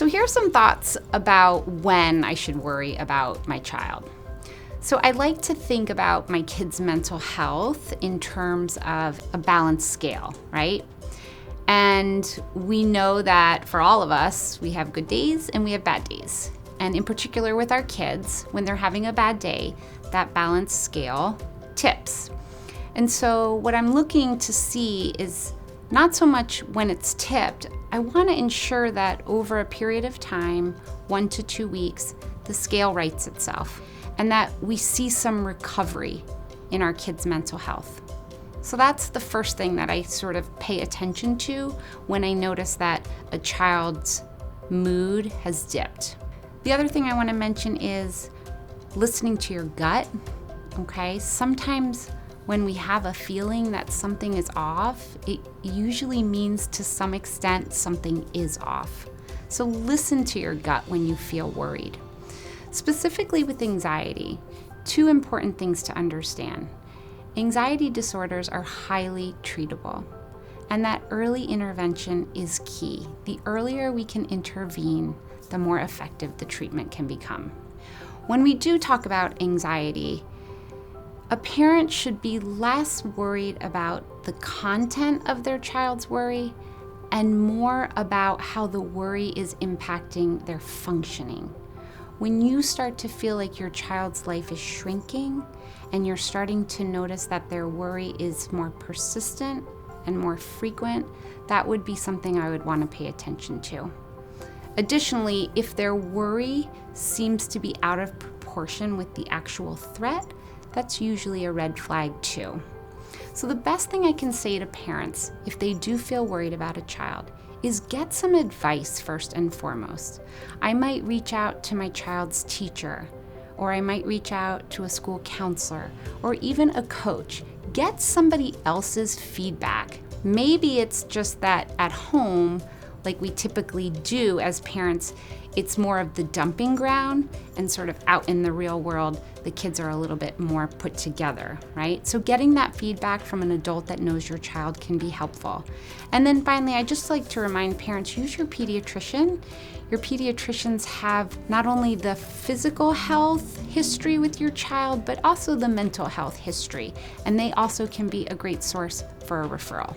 So here are some thoughts about when I should worry about my child. So I like to think about my kids' mental health in terms of a balanced scale, right? And we know that for all of us, we have good days and we have bad days. And in particular with our kids, when they're having a bad day, that balanced scale tips. And so what I'm looking to see is not so much when it's tipped. I want to ensure that over a period of time, 1 to 2 weeks, the scale rights itself and that we see some recovery in our kids' mental health. So that's the first thing that I sort of pay attention to when I notice that a child's mood has dipped. The other thing I want to mention is listening to your gut, okay? Sometimes when we have a feeling that something is off, it usually means to some extent something is off. So listen to your gut when you feel worried. Specifically with anxiety, 2 important things to understand. Anxiety disorders are highly treatable, and that early intervention is key. The earlier we can intervene, the more effective the treatment can become. When we do talk about anxiety, a parent should be less worried about the content of their child's worry and more about how the worry is impacting their functioning. When you start to feel like your child's life is shrinking and you're starting to notice that their worry is more persistent and more frequent, that would be something I would want to pay attention to. Additionally, if their worry seems to be out of proportion with the actual threat, that's usually a red flag too. So the best thing I can say to parents, if they do feel worried about a child, is get some advice first and foremost. I might reach out to my child's teacher, or I might reach out to a school counselor, or even a coach. Get somebody else's feedback. Maybe it's just that at home, like we typically do as parents, it's more of the dumping ground, and sort of out in the real world, the kids are a little bit more put together, right? So getting that feedback from an adult that knows your child can be helpful. And then finally, I just like to remind parents, use your pediatrician. Your pediatricians have not only the physical health history with your child, but also the mental health history. And they also can be a great source for a referral.